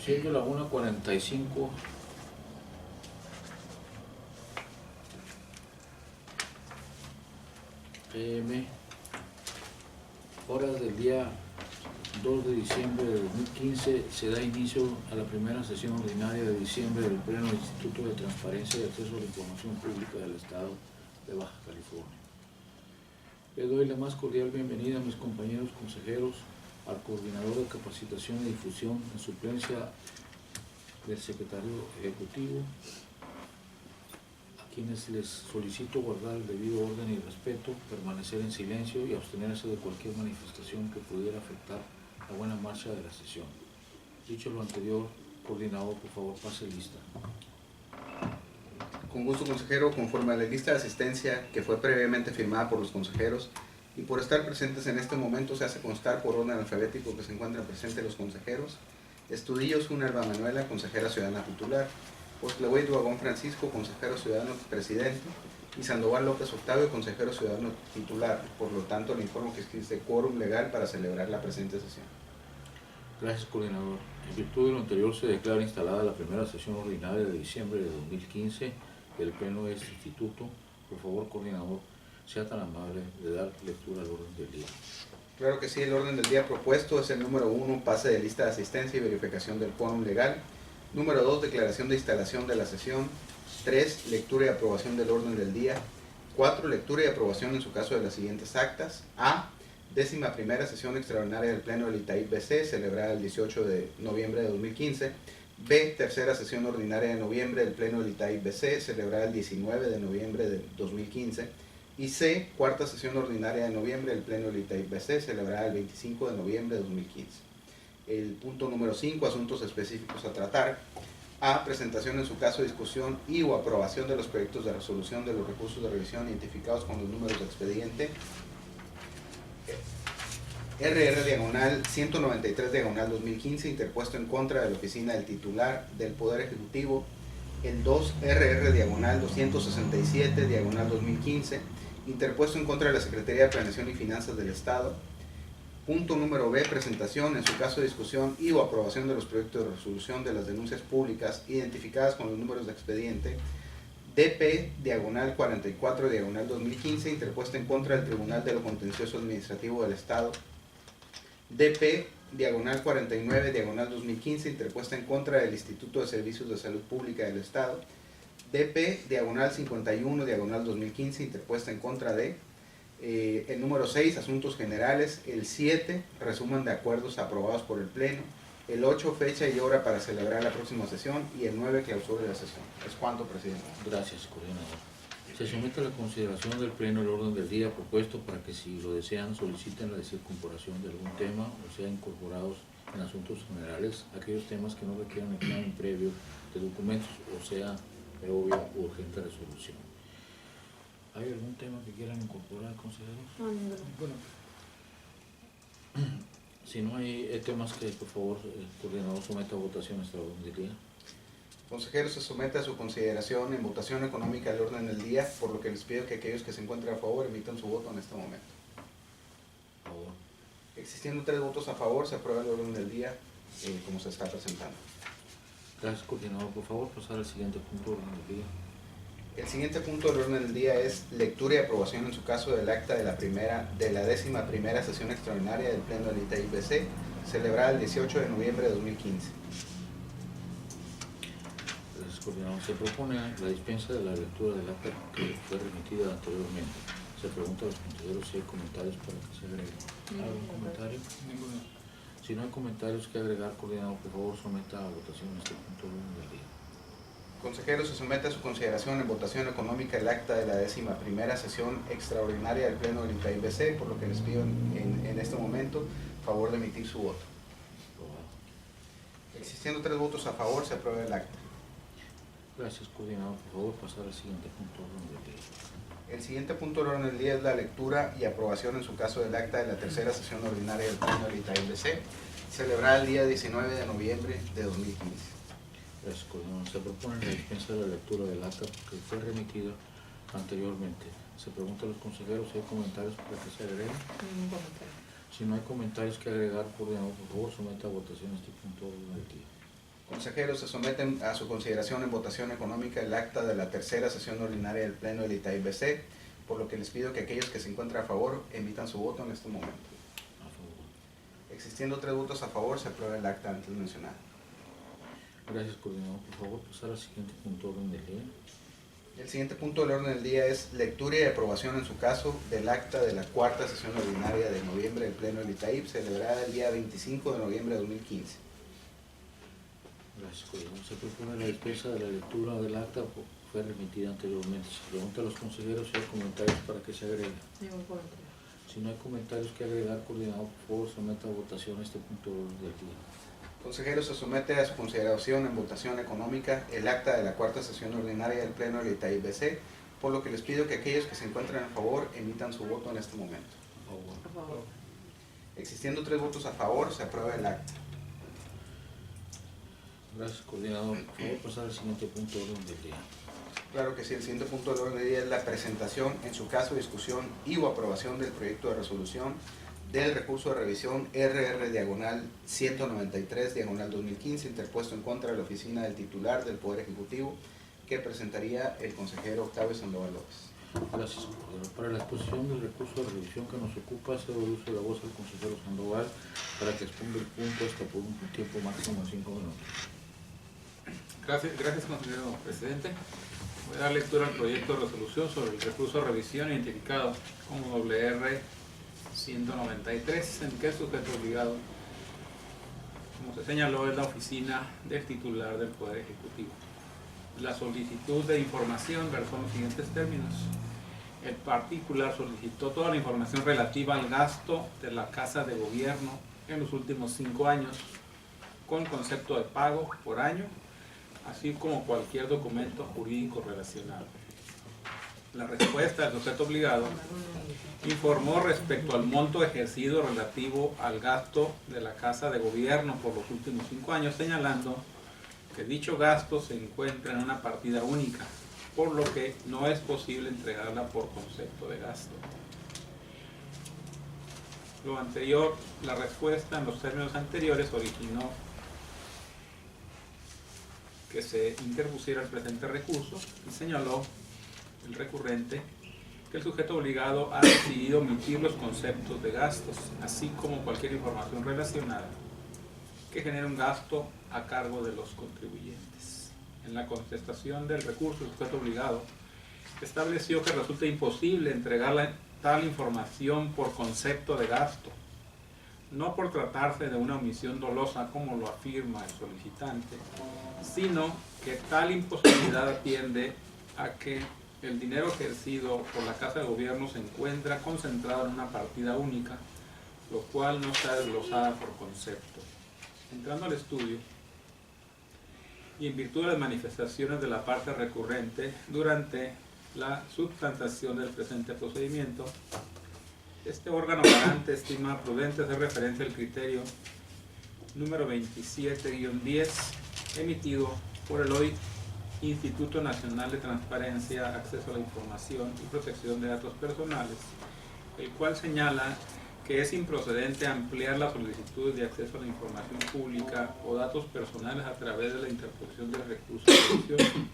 Siendo la 1:45 p.m., horas del día 2 de diciembre de 2015, se da inicio a la primera sesión ordinaria de diciembre del Pleno del Instituto de Transparencia y Acceso a la Información Pública del Estado de Baja California. Le doy la más cordial bienvenida a mis compañeros consejeros, al coordinador de capacitación y difusión en suplencia del secretario ejecutivo, a quienes les solicito guardar el debido orden y respeto, permanecer en silencio y abstenerse de cualquier manifestación que pudiera afectar la buena marcha de la sesión. Dicho lo anterior, coordinador, por favor, pase lista. Con gusto, consejero, conforme a la lista de asistencia que fue previamente firmada por los consejeros y por estar presentes en este momento, se hace constar por orden alfabético que se encuentran presentes los consejeros: Estudillo Zunerva Manuela, consejera ciudadana titular; Osclewey Duagón Francisco, consejero ciudadano presidente; y Sandoval López Octavio, consejero ciudadano titular. Por lo tanto, le informo que existe quórum legal para celebrar la presente sesión. Gracias, coordinador. En virtud de lo anterior, se declara instalada la primera sesión ordinaria de diciembre de 2015 del Pleno de este Instituto. Por favor, coordinador, sea tan amable de dar lectura al orden del día. Claro que sí, el orden del día propuesto es el número 1, pase de lista de asistencia y verificación del quórum legal; número 2, declaración de instalación de la sesión; 3, lectura y aprobación del orden del día; 4, lectura y aprobación en su caso de las siguientes actas: A, 11ª sesión extraordinaria del Pleno del ITAIP BC, celebrada el 18 de noviembre de 2015; B, tercera sesión ordinaria de noviembre del Pleno del ITAIP BC, celebrada el 19 de noviembre de 2015; y C, cuarta sesión ordinaria de noviembre del Pleno del ITAIP BC, celebrada el 25 de noviembre de 2015. El punto número 5, asuntos específicos a tratar: A, presentación en su caso, discusión y o aprobación de los proyectos de resolución de los recursos de revisión identificados con los números de expediente RR-193-2015, interpuesto en contra de la oficina del titular del Poder Ejecutivo; el 2, RR-267-2015, interpuesto en contra de la Secretaría de Planeación y Finanzas del Estado. Punto número B, presentación, en su caso, discusión y o aprobación de los proyectos de resolución de las denuncias públicas identificadas con los números de expediente DP-44-2015, interpuesta en contra del Tribunal de lo Contencioso Administrativo del Estado; DP-49-2015, interpuesta en contra del Instituto de Servicios de Salud Pública del Estado; DP-51-2015, interpuesta en contra de el número 6, asuntos generales; el 7, resumen de acuerdos aprobados por el Pleno; el 8, fecha y hora para celebrar la próxima sesión; y el 9, clausura de la sesión. Es cuanto, presidente. Gracias, coordinador. Se somete a la consideración del Pleno el orden del día propuesto para que, si lo desean, soliciten la circunpolación de algún tema o sean incorporados en asuntos generales aquellos temas que no requieran examen previo de documentos o sea de obvia u urgente resolución. ¿Hay algún tema que quieran incorporar, consejeros? No, ninguno. Bueno, si no hay temas, que por favor el coordinador someta a votación este orden del día. Consejero, se somete a su consideración en votación económica el orden del día, por lo que les pido que aquellos que se encuentren a favor emitan su voto en este momento. Por favor. Existiendo 3 votos a favor, se aprueba el orden del día como se está presentando. Gracias, coordinador. Por favor, pasar al siguiente punto del orden del día. El siguiente punto del orden del día es lectura y aprobación en su caso del acta de la 11ª sesión extraordinaria del Pleno del ITAIP BC, celebrada el 18 de noviembre de 2015. Gracias, coordinador. Se propone la dispensa de la lectura del acta que fue remitida anteriormente. Se pregunta a los consejeros si hay comentarios para que se agreguen. ¿Algún comentario? Ninguno. Si no hay comentarios que agregar, coordinador, por favor, someta a votación este punto del orden del día. Consejero, se somete a su consideración en votación económica el acta de la 11ª sesión extraordinaria del Pleno del ITAIP BC, por lo que les pido en este momento favor de emitir su voto. Aprobado. Existiendo 3 votos a favor, se aprueba el acta. Gracias, coordinador. Por favor, pasar al siguiente punto del orden del día. El siguiente punto del orden del día es la lectura y aprobación en su caso del acta de la 3ª sesión ordinaria del Pleno del ITAIP BC, celebrada el día 19 de noviembre de 2015. Gracias, coordinador. Se propone la dispensa de la lectura del acta que fue remitida anteriormente. Se pregunta a los consejeros si hay comentarios para que se agreguen. Ningún comentario. Si no hay comentarios que agregar, coordinador, por favor, someta a votación este punto del día. Consejeros, se someten a su consideración en votación económica el acta de la tercera sesión ordinaria del Pleno del ITAIBC, por lo que les pido que aquellos que se encuentran a favor emitan su voto en este momento. A favor. Existiendo 3 votos a favor, se aprueba el acta antes mencionada. Gracias, coordinador. Por favor, pasar al siguiente punto de orden del día. El siguiente punto del orden del día es lectura y aprobación en su caso del acta de la cuarta sesión ordinaria de noviembre del Pleno del ITAIB, celebrada el día 25 de noviembre de 2015. Gracias, coordinador. Se propone la dispensa de la lectura del acta, fue remitida anteriormente. Se pregunta a los consejeros si hay comentarios para que se agregue. Ningún comentario. Si no hay comentarios que agregar, coordinador, por favor, someta a votación este punto de orden del día. Consejeros, se somete a su consideración en votación económica el acta de la cuarta sesión ordinaria del Pleno del ITAIBC, por lo que les pido que aquellos que se encuentran a favor emitan su voto en este momento. A favor. Por favor. Existiendo 3 votos a favor, se aprueba el acta. Gracias, coordinador. Por favor, pasar al siguiente punto de orden del día. Claro que sí, el siguiente punto del orden del día es la presentación, en su caso, discusión y o aprobación del proyecto de resolución del recurso de revisión RR-193-2015 interpuesto en contra de la oficina del titular del Poder Ejecutivo, que presentaría el consejero Octavio Sandoval López. Gracias, coordinador. Para la exposición del recurso de revisión que nos ocupa, cedo el uso de la voz al consejero Sandoval para que exponga el punto hasta por un tiempo máximo de 5 minutos. Gracias, consejero presidente. Voy a dar lectura al proyecto de resolución sobre el recurso de revisión identificado como WR 193, en que el sujeto obligado, como se señaló, es la oficina del titular del Poder Ejecutivo. La solicitud de información versó en los siguientes términos. El particular solicitó toda la información relativa al gasto de la Casa de Gobierno en los últimos 5 años, con concepto de pago por año, así como cualquier documento jurídico relacionado. La respuesta del sujeto obligado informó respecto al monto ejercido relativo al gasto de la Casa de Gobierno por los últimos 5 años, señalando que dicho gasto se encuentra en una partida única, por lo que no es posible entregarla por concepto de gasto. Lo anterior, la respuesta en los términos anteriores originó que se interpusiera el presente recurso y señaló el recurrente que el sujeto obligado ha decidido omitir los conceptos de gastos, así como cualquier información relacionada que genere un gasto a cargo de los contribuyentes. En la contestación del recurso, el sujeto obligado estableció que resulta imposible entregar tal información por concepto de gasto, no por tratarse de una omisión dolosa como lo afirma el solicitante, sino que tal imposibilidad atiende a que el dinero ejercido por la Casa de Gobierno se encuentra concentrado en una partida única, lo cual no está desglosada por concepto. Entrando al estudio, y en virtud de las manifestaciones de la parte recurrente durante la substantación del presente procedimiento, este órgano garante estima prudente hacer referencia al criterio número 27-10 emitido por el hoy Instituto Nacional de Transparencia, Acceso a la Información y Protección de Datos Personales, el cual señala que es improcedente ampliar las solicitudes de acceso a la información pública o datos personales a través de la interposición del recurso de revisión.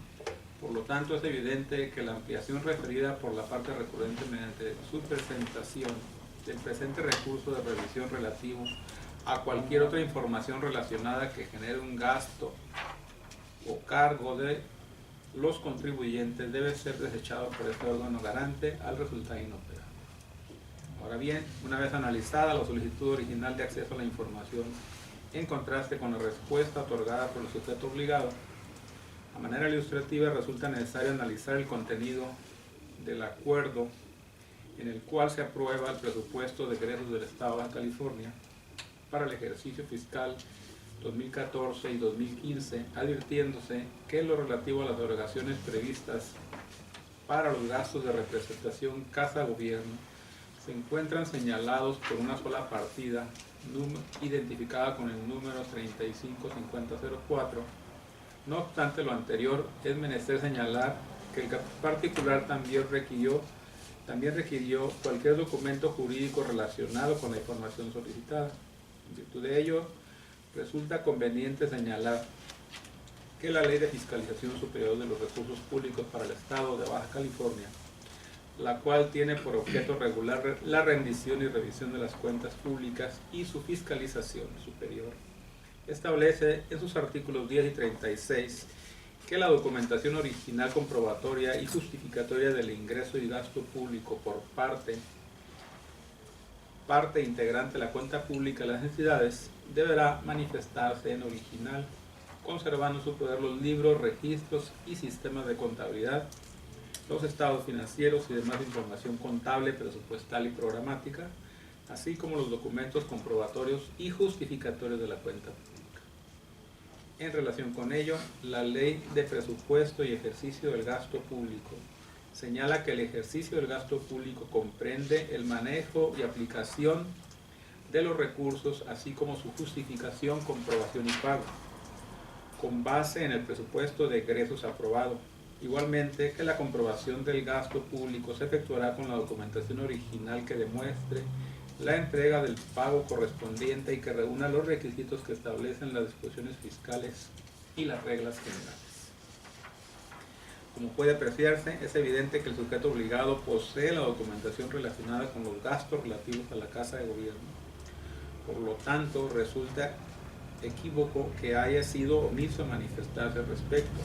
Por lo tanto, es evidente que la ampliación referida por la parte recurrente mediante su presentación del presente recurso de revisión relativo a cualquier otra información relacionada que genere un gasto o cargo de los contribuyentes debe ser desechado por este órgano garante al resultar inoperante. Ahora bien, una vez analizada la solicitud original de acceso a la información en contraste con la respuesta otorgada por el sujeto obligado, a manera ilustrativa resulta necesario analizar el contenido del acuerdo en el cual se aprueba el presupuesto de egresos del Estado de Baja California para el ejercicio fiscal 2014 y 2015, advirtiéndose que en lo relativo a las obligaciones previstas para los gastos de representación Casa-Gobierno se encuentran señalados por una sola partida identificada con el número 355004. No obstante lo anterior, es menester señalar que el particular también requirió cualquier documento jurídico relacionado con la información solicitada. En virtud de ello, resulta conveniente señalar que la Ley de Fiscalización Superior de los Recursos Públicos para el Estado de Baja California, la cual tiene por objeto regular la rendición y revisión de las cuentas públicas y su fiscalización superior, establece en sus artículos 10 y 36 que la documentación original comprobatoria y justificatoria del ingreso y gasto público por parte integrante de la cuenta pública de las entidades deberá manifestarse en original, conservando en su poder los libros, registros y sistemas de contabilidad, los estados financieros y demás información contable, presupuestal y programática, así como los documentos comprobatorios y justificatorios de la cuenta pública. En relación con ello, la Ley de Presupuesto y Ejercicio del Gasto Público señala que el ejercicio del gasto público comprende el manejo y aplicación de los recursos, así como su justificación, comprobación y pago, con base en el presupuesto de egresos aprobado. Igualmente, que la comprobación del gasto público se efectuará con la documentación original que demuestre la entrega del pago correspondiente y que reúna los requisitos que establecen las disposiciones fiscales y las reglas generales. Como puede apreciarse, es evidente que el sujeto obligado posee la documentación relacionada con los gastos relativos a la Casa de Gobierno. Por lo tanto, resulta equívoco que haya sido omiso a manifestarse al respecto,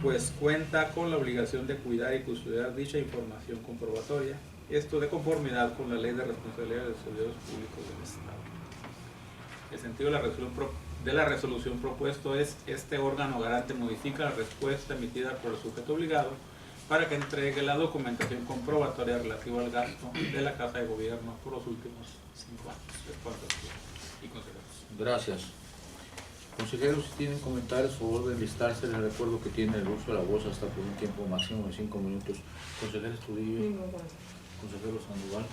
pues cuenta con la obligación de cuidar y custodiar dicha información comprobatoria, esto de conformidad con la Ley de Responsabilidad de los Servidores Públicos del Estado. El sentido de la resolución propuesto es: este órgano garante modifica la respuesta emitida por el sujeto obligado para que entregue la documentación comprobatoria relativa al gasto de la Casa de Gobierno por los últimos 5 años. Y consejeros. Gracias. Consejeros, si tienen comentarios o orden listarse, les recuerdo que tienen el uso de la voz hasta por un tiempo máximo de 5 minutos. Consejero Estudillo. Consejero Sandoval.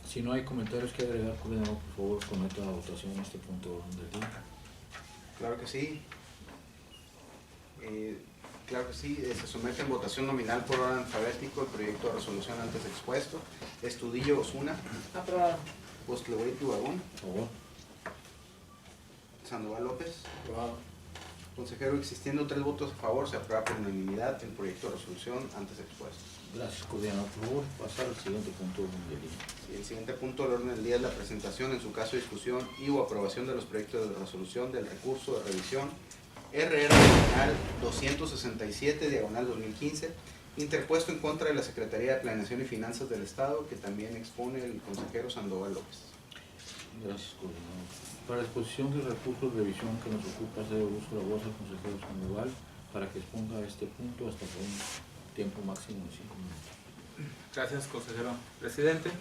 Si no hay comentarios que agregar, coordinador, por favor, someta a la votación en este punto de orden del día. Claro que sí. Se somete en votación nominal por orden alfabético el proyecto de resolución antes expuesto. Estudillo Osuna. Aprobado. Postlehueito Bagún. Por favor. Sandoval López. Aprobado. Consejero, existiendo 3 votos a favor, se aprueba por unanimidad el proyecto de resolución antes expuesto. Gracias, coordinador. Por favor, pasar al siguiente punto de orden del día. Y el siguiente punto del orden del día es la presentación, en su caso discusión y o aprobación de los proyectos de resolución del recurso de revisión RR-267/2015, interpuesto en contra de la Secretaría de Planeación y Finanzas del Estado, que también expone el consejero Sandoval López. Gracias, coordinador. Para la exposición del recurso de revisión que nos ocupa, se debe uso de la voz al consejero Sandoval para que exponga este punto hasta por un tiempo máximo de 5 minutos. Gracias, consejero presidente.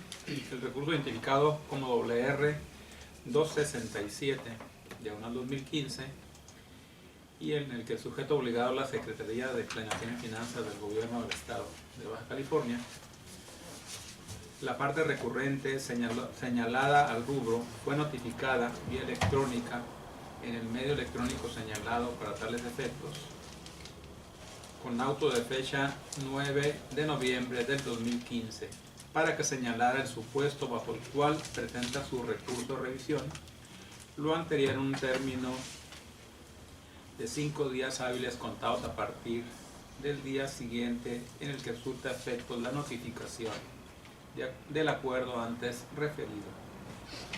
El recurso identificado como WR 267/2015 y en el que el sujeto obligado a la Secretaría de Planeación y Finanzas del Gobierno del Estado de Baja California, la parte recurrente señalada al rubro fue notificada vía electrónica en el medio electrónico señalado para tales efectos, con auto de fecha 9 de noviembre del 2015, para que señalara el supuesto bajo el cual presenta su recurso de revisión, lo anterior en un término de 5 días hábiles contados a partir del día siguiente en el que surta efectos la notificación del acuerdo antes referido,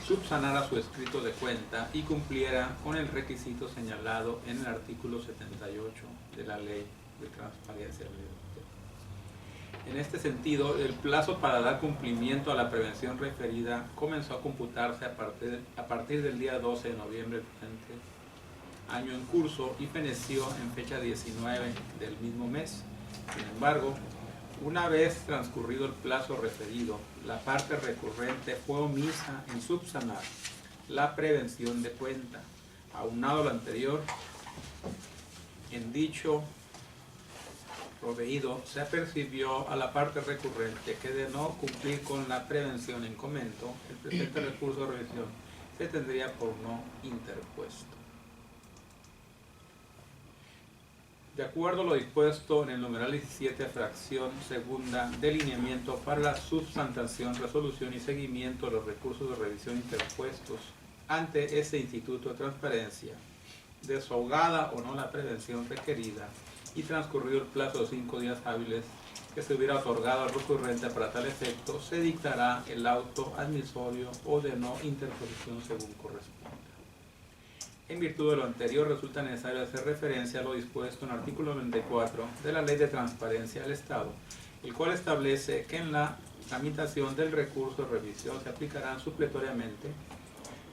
subsanara su escrito de cuenta y cumpliera con el requisito señalado en el artículo 78 de la Ley de Transparencia. En este sentido, el plazo para dar cumplimiento a la prevención referida comenzó a computarse a partir del día 12 de noviembre del presente año en curso y feneció en fecha 19 del mismo mes. Sin embargo, una vez transcurrido el plazo referido, la parte recurrente fue omisa en subsanar la prevención de cuenta. Aunado a lo anterior, en dicho proveído se apercibió a la parte recurrente que de no cumplir con la prevención en comento, el presente recurso de revisión se tendría por no interpuesto. De acuerdo a lo dispuesto en el numeral 17, fracción segunda de lineamiento para la subsantación, resolución y seguimiento de los recursos de revisión interpuestos ante ese Instituto de Transparencia, desahogada o no la prevención requerida y transcurrido el plazo de 5 días hábiles que se hubiera otorgado al recurrente para tal efecto, se dictará el auto admisorio o de no interposición según corresponda. En virtud de lo anterior, resulta necesario hacer referencia a lo dispuesto en el artículo 94 de la Ley de Transparencia del Estado, el cual establece que en la tramitación del recurso de revisión se aplicarán supletoriamente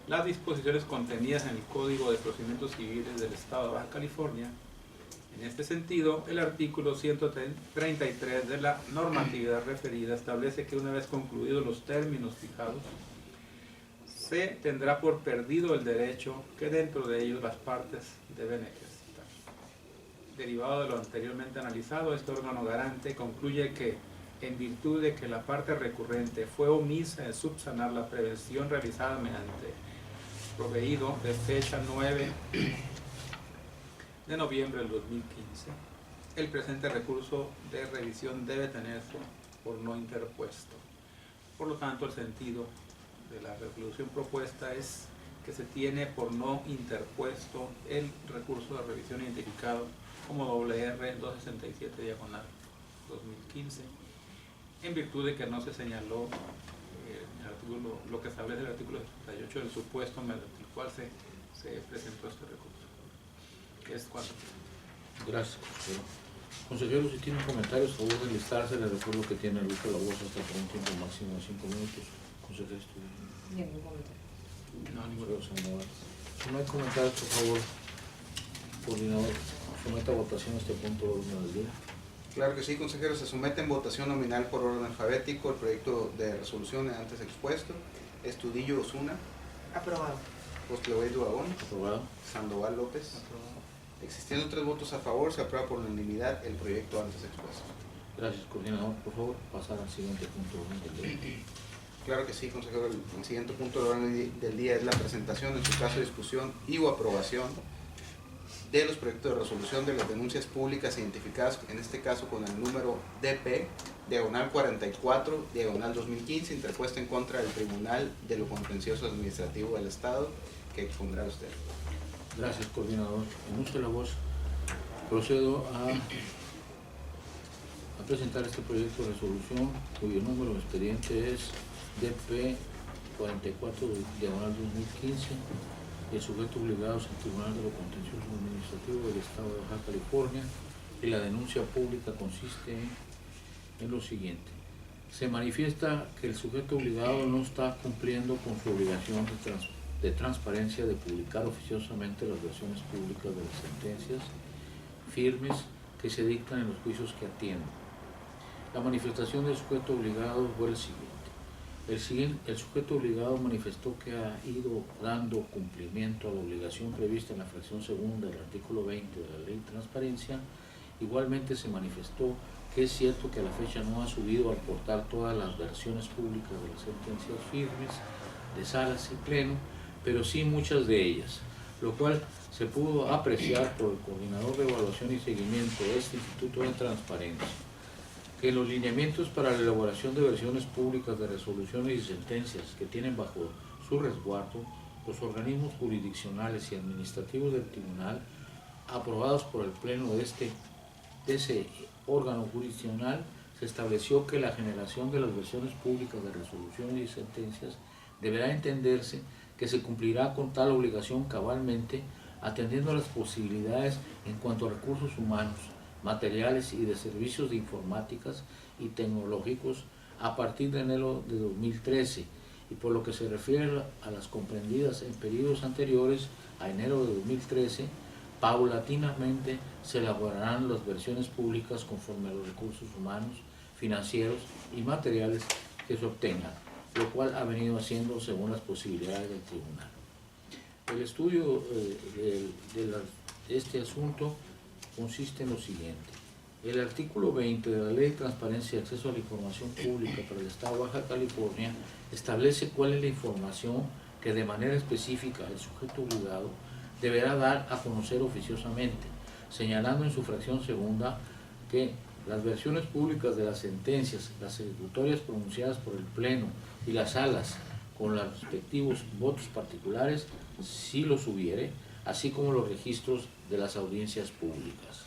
las disposiciones contenidas en el Código de Procedimientos Civiles del Estado de Baja California. En este sentido, el artículo 133 de la normatividad referida establece que una vez concluidos los términos fijados, se tendrá por perdido el derecho que dentro de ellos las partes deben ejercitar. Derivado de lo anteriormente analizado, este órgano garante concluye que, en virtud de que la parte recurrente fue omisa en subsanar la prevención realizada mediante proveído de fecha 9 de noviembre del 2015, el presente recurso de revisión debe tenerse por no interpuesto. Por lo tanto, el sentido de la resolución propuesta es que se tiene por no interpuesto el recurso de revisión identificado como WR 267/2015, en virtud de que no se señaló lo que establece el artículo 78 del supuesto mediante el cual se presentó este recurso. Es cuanto. Gracias, consejero. Consejero, si tienen comentarios, a favor de listarse, les recuerdo que tiene el uso de la voz hasta por un tiempo máximo de 5 minutos. Consejero, Ningún comentario. No, ninguno. Si no hay comentarios, por favor, coordinador, someta a votación este punto de orden del día. Claro que sí, consejero. Se somete en votación nominal por orden alfabético el proyecto de resolución antes expuesto. Estudillo Osuna, Aprobado. Postlehuey Duagón, Aprobado. Sandoval López. Existiendo 3 votos a favor, se aprueba por unanimidad el proyecto antes expuesto. Gracias, coordinador. Por favor, pasar al siguiente punto de orden del día. Claro que sí, consejero. El siguiente punto de orden del día es la presentación, en su caso discusión y o aprobación de los proyectos de resolución de las denuncias públicas identificadas, en este caso con el número DP, diagonal 44, diagonal 2015, interpuesta en contra del Tribunal de lo Contencioso Administrativo del Estado, que expondrá usted. Gracias, coordinador. En uso de la voz, procedo a presentar este proyecto de resolución, cuyo número de expediente es DP 44, diagonal 2015. El sujeto obligado es el Tribunal de lo Contencioso Administrativo del Estado de Baja California, y la denuncia pública consiste en lo siguiente. Se manifiesta que el sujeto obligado no está cumpliendo con su obligación de transparencia de publicar oficiosamente las versiones públicas de las sentencias firmes que se dictan en los juicios que atiende. La manifestación del sujeto obligado fue el siguiente. El sujeto obligado manifestó que ha ido dando cumplimiento a la obligación prevista en la fracción segunda del artículo 20 de la Ley de Transparencia. Igualmente se manifestó que es cierto que a la fecha no ha subido al portal todas las versiones públicas de las sentencias firmes de salas y pleno, pero sí muchas de ellas, lo cual se pudo apreciar por el coordinador de evaluación y seguimiento de este Instituto de Transparencia, que los lineamientos para la elaboración de versiones públicas de resoluciones y sentencias que tienen bajo su resguardo los organismos jurisdiccionales y administrativos del tribunal, aprobados por el pleno de ese órgano jurisdiccional, se estableció que la generación de las versiones públicas de resoluciones y sentencias deberá entenderse que se cumplirá con tal obligación cabalmente, atendiendo a las posibilidades en cuanto a recursos humanos, materiales y de servicios de informáticas y tecnológicos a partir de enero de 2013, y por lo que se refiere a las comprendidas en periodos anteriores a enero de 2013, paulatinamente se elaborarán las versiones públicas conforme a los recursos humanos, financieros y materiales que se obtengan, lo cual ha venido haciendo según las posibilidades del tribunal. El estudio de este asunto consiste en lo siguiente. El artículo 20 de la Ley de Transparencia y Acceso a la Información Pública para el Estado de Baja California establece cuál es la información que de manera específica el sujeto obligado deberá dar a conocer oficiosamente, señalando en su fracción segunda que las versiones públicas de las sentencias, las ejecutorias pronunciadas por el Pleno y las salas con los respectivos votos particulares, si los hubiere, así como los registros de las audiencias públicas.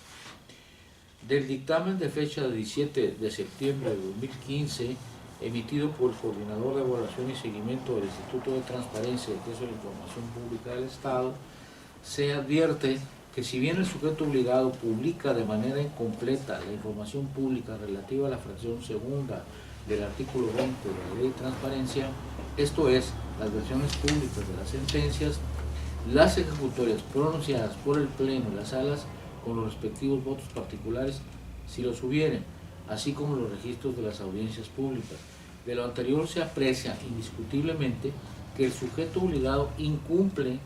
Del dictamen de fecha de 17 de septiembre de 2015, emitido por el Coordinador de Evaluación y Seguimiento del Instituto de Transparencia y Acceso a la Información Pública del Estado, se advierte que si bien el sujeto obligado publica de manera incompleta la información pública relativa a la fracción segunda del artículo 20 de la Ley de Transparencia, esto es, las versiones públicas de las sentencias, las ejecutorias pronunciadas por el Pleno y las salas con los respectivos votos particulares, si los hubieren, así como los registros de las audiencias públicas. De lo anterior se aprecia indiscutiblemente que el sujeto obligado incumple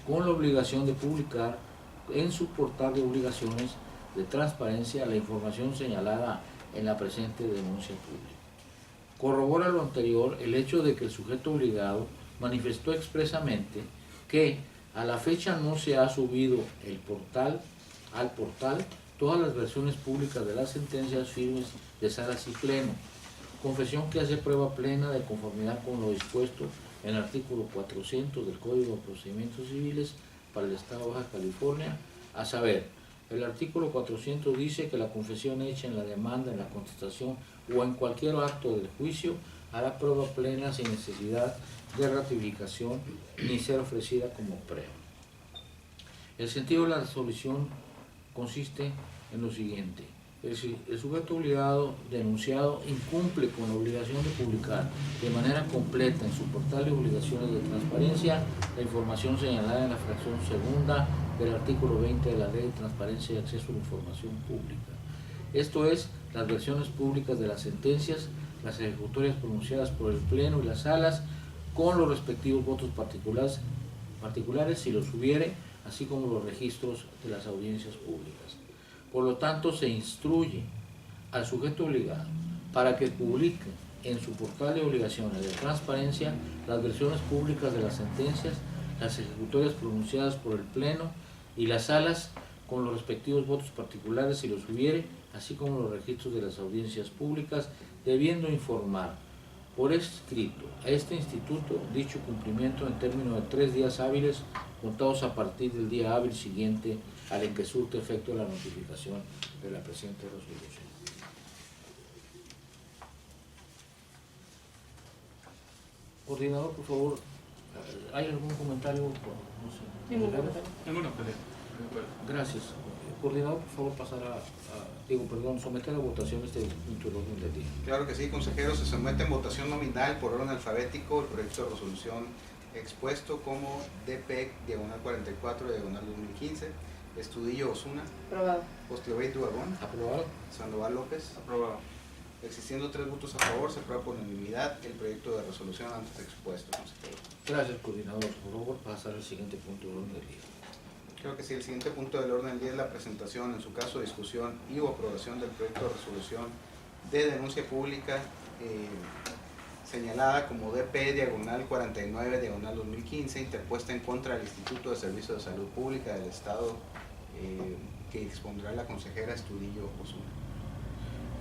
con la obligación de publicar en su portal de obligaciones de transparencia la información señalada en la presente denuncia pública. Corrobora lo anterior el hecho de que el sujeto obligado manifestó expresamente que a la fecha no se ha subido al portal todas las versiones públicas de las sentencias firmes de salas y pleno, confesión que hace prueba plena de conformidad con lo dispuesto en el artículo 400 del Código de Procedimientos Civiles para el Estado de Baja California, a saber, el artículo 400 dice que la confesión hecha en la demanda, en la contestación o en cualquier acto del juicio hará prueba plena sin necesidad de ratificación ni ser ofrecida como prueba. El sentido de la resolución consiste en lo siguiente: el sujeto obligado denunciado incumple con la obligación de publicar de manera completa en su portal de obligaciones de transparencia la información señalada en la fracción segunda del artículo 20 de la Ley de Transparencia y Acceso a la Información Pública. Esto es, las versiones públicas de las sentencias, las ejecutorias pronunciadas por el Pleno y las salas, con los respectivos votos particulares si los hubiere, así como los registros de las audiencias públicas. Por lo tanto, se instruye al sujeto obligado para que publique en su portal de obligaciones de transparencia las versiones públicas de las sentencias, las ejecutorias pronunciadas por el Pleno y las salas con los respectivos votos particulares si los hubiere, así como los registros de las audiencias públicas, debiendo informar por escrito a este instituto dicho cumplimiento en términos de 3 días hábiles contados a partir del día hábil siguiente al en que surte efecto la notificación de la presente resolución. Coordinador, por favor, ¿hay algún comentario? No sé. Ningún comentario. Gracias. Coordinador, por favor, pasar someter a votación este punto del orden del día. Claro que sí, consejero. Se somete en votación nominal por orden alfabético el proyecto de resolución expuesto como DPEC/44/2015, Estudillo Osuna, Aprobado. Postobey Dubagón, ¿Aprobado? Sandoval López. Aprobado. Existiendo 3 votos a favor, se aprueba por unanimidad el proyecto de resolución antes expuesto, consejero. Gracias, coordinador. Por favor, pasar al siguiente punto del orden del día. Creo que sí, el siguiente punto del orden del día es la presentación, en su caso, discusión y o aprobación del proyecto de resolución de denuncia pública señalada como DP/49/2015, interpuesta en contra del Instituto de Servicios de Salud Pública del Estado, que expondrá la consejera Estudillo Osuna.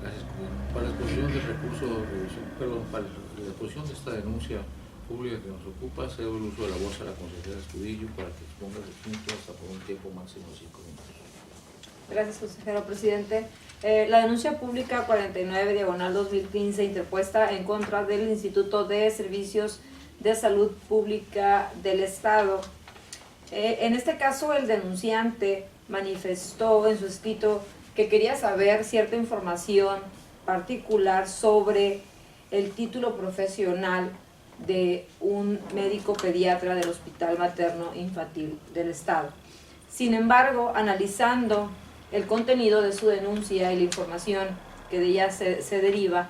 Gracias, coordinador. Para la exposición del recurso de revisión, para la exposición de esta denuncia pública que nos ocupa, se debe el uso de la voz a la consejera Estudillo para que exponga el punto hasta por un tiempo máximo de 5 minutos. Gracias, consejero presidente. La denuncia pública 49/2015 interpuesta en contra del Instituto de Servicios de Salud Pública del Estado. En este caso, el denunciante manifestó en su escrito que quería saber cierta información particular sobre el título profesional de un médico pediatra del Hospital Materno Infantil del Estado. Sin embargo, analizando el contenido de su denuncia y la información que de ella se deriva,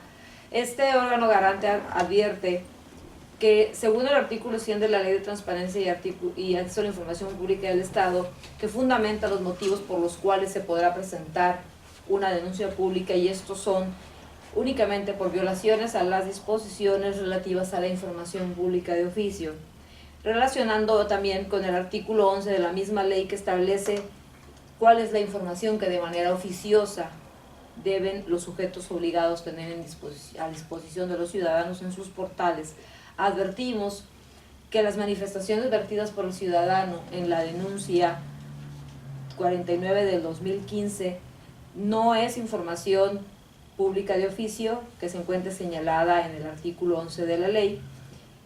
este órgano garante advierte que, según el artículo 100 de la Ley de Transparencia y Acceso a la Información Pública del Estado, que fundamenta los motivos por los cuales se podrá presentar una denuncia pública, y estos son únicamente por violaciones a las disposiciones relativas a la información pública de oficio, relacionando también con el artículo 11 de la misma ley, que establece cuál es la información que de manera oficiosa deben los sujetos obligados tener a disposición de los ciudadanos en sus portales. Advertimos que las manifestaciones vertidas por el ciudadano en la denuncia 49 del 2015 no es información pública de oficio que se encuentre señalada en el artículo 11 de la ley,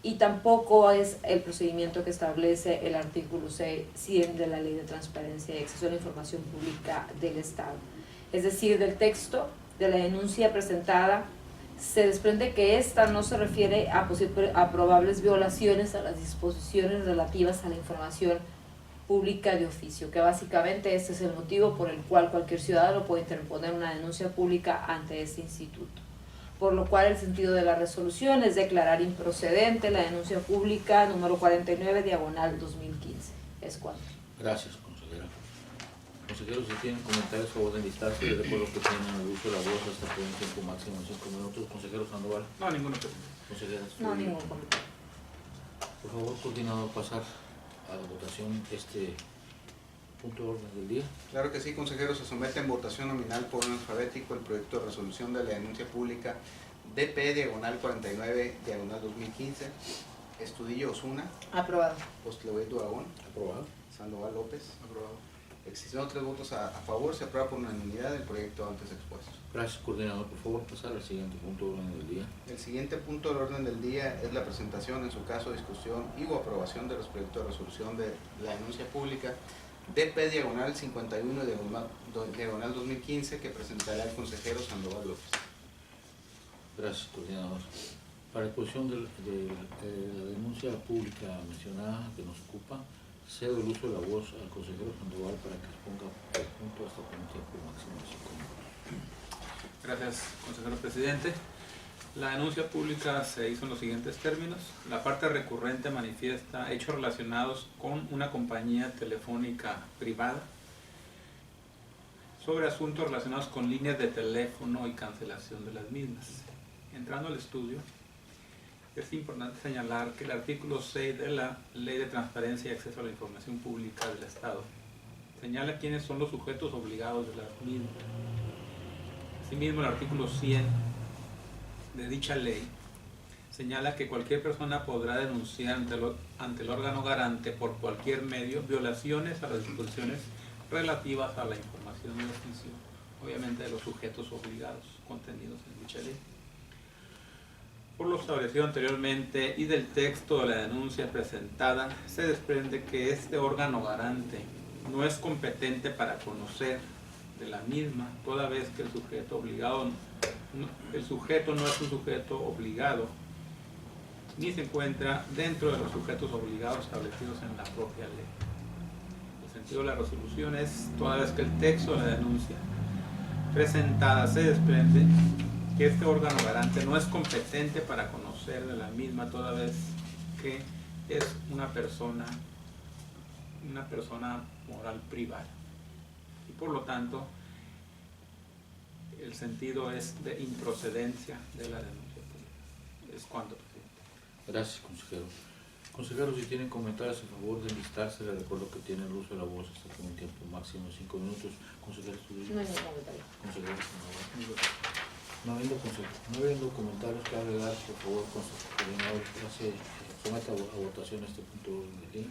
y tampoco es el procedimiento que establece el artículo 100 de la Ley de Transparencia y Acceso a la Información Pública del Estado. Es decir, del texto de la denuncia presentada se desprende que esta no se refiere a probables violaciones a las disposiciones relativas a la información pública de oficio, que básicamente este es el motivo por el cual cualquier ciudadano puede interponer una denuncia pública ante este instituto. Por lo cual el sentido de la resolución es declarar improcedente la denuncia pública número 49/2015. Es cuanto. Gracias, consejera. Consejeros, si tienen comentarios, favor de enlistarse. Les recuerdo que tienen el uso de la voz hasta por un tiempo máximo de 5 minutos. Consejero Sandoval. No, ninguno. Consejera No, ningún comentario. Por favor, coordinador, pasar a la votación este punto de orden del día. Claro que sí, consejero. Se somete en votación nominal por orden alfabético el proyecto de resolución de la denuncia pública DP/49/2015. Estudillo Osuna. Aprobado. Postlevet Duagón. Aprobado. Sandoval López. Aprobado. Existiendo 3 votos a favor, se aprueba por unanimidad el proyecto antes expuesto. Gracias, coordinador. Por favor, pasar al siguiente punto de orden del día. El siguiente punto del orden del día es la presentación, en su caso, discusión y o aprobación de los proyectos de resolución de la denuncia pública DP/51/2015 que presentará el consejero Sandoval López. Gracias, coordinador. Para exposición de la denuncia pública mencionada que nos ocupa, cedo el uso de la voz al consejero Sandoval para que exponga el punto hasta por un tiempo máximo de 5 minutos. Gracias, consejero presidente. La denuncia pública se hizo en los siguientes términos. La parte recurrente manifiesta hechos relacionados con una compañía telefónica privada sobre asuntos relacionados con líneas de teléfono y cancelación de las mismas. Entrando al estudio, es importante señalar que el artículo 6 de la Ley de Transparencia y Acceso a la Información Pública del Estado señala quiénes son los sujetos obligados de las mismas. Asimismo, el artículo 100 de dicha ley señala que cualquier persona podrá denunciar ante el órgano garante por cualquier medio violaciones a las disposiciones relativas a la información de oficio, obviamente de los sujetos obligados contenidos en dicha ley. Por lo establecido anteriormente y del texto de la denuncia presentada, se desprende que este órgano garante no es competente para conocer de la misma, toda vez que el sujeto no es un sujeto obligado, ni se encuentra dentro de los sujetos obligados establecidos en la propia ley. El sentido de la resolución es, toda vez que el texto de la denuncia presentada se desprende que este órgano garante no es competente para conocer de la misma, toda vez que es una persona moral privada. Y por lo tanto, el sentido es de improcedencia de la denuncia pública. Es cuanto, presidente. Gracias, consejero. Consejeros, si tienen comentarios a favor de enlistarse, les recuerdo que tienen el uso de la voz hasta por un tiempo máximo de 5 minutos. Consejero Estudillo. No hay ningún comentario. Consejero Sandoval. No habiendo comentarios que agregar, por favor, coordinador, someta a votación este punto de orden del día.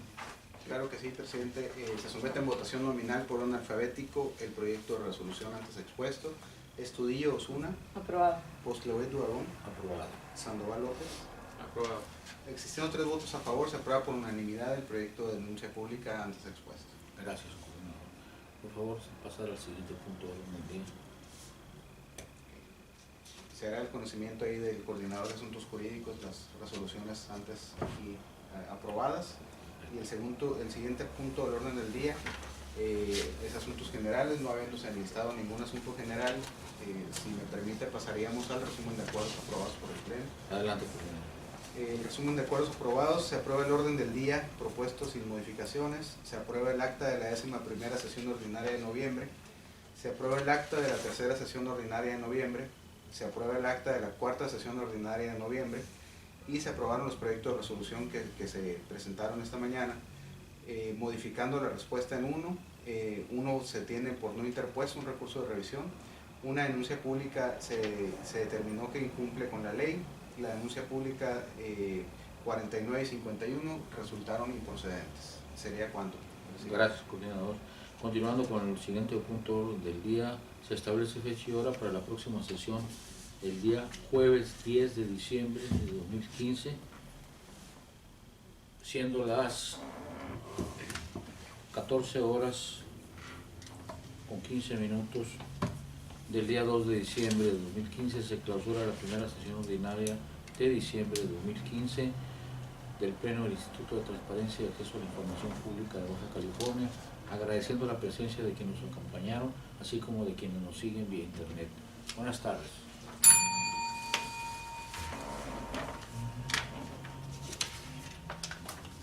Claro que sí, presidente. Se somete en votación nominal por orden alfabético el proyecto de resolución antes expuesto. Estudillo Osuna. Aprobado. Postlevet Duagón. Aprobado. Sandoval López. Aprobado. Existiendo 3 votos a favor, se aprueba por unanimidad el proyecto de denuncia pública antes expuesto. Gracias, coordinador. Por favor, pasar al siguiente punto de orden del día. Se hará el conocimiento ahí del coordinador de asuntos jurídicos, las resoluciones antes aquí aprobadas. Y el siguiente punto del orden del día es asuntos generales, no habiéndose enlistado ningún asunto general. Si me permite, pasaríamos al resumen de acuerdos aprobados por el Pleno. Adelante, coordinador. El resumen de acuerdos aprobados: se aprueba el orden del día propuesto sin modificaciones, se aprueba el acta de la 11ª sesión ordinaria de noviembre, se aprueba el acta de la 3ª sesión ordinaria de noviembre, se aprueba el acta de la 4ª sesión ordinaria de noviembre y se aprobaron los proyectos de resolución que se presentaron esta mañana, modificando la respuesta en 1, uno se tiene por no interpuesto un recurso de revisión, una denuncia pública se determinó que incumple con la ley, la denuncia pública 49 y 51 resultaron improcedentes. ¿Sería cuánto? Gracias, coordinador. Continuando con el siguiente punto del día, se establece fecha y hora para la próxima sesión el día jueves 10 de diciembre de 2015, siendo las 14 horas con 15 minutos del día 2 de diciembre de 2015. Se clausura la primera sesión ordinaria de diciembre de 2015 del Pleno del Instituto de Transparencia y Acceso a la Información Pública de Baja California, agradeciendo la presencia de quienes nos acompañaron, así como de quienes nos siguen vía internet. Buenas tardes.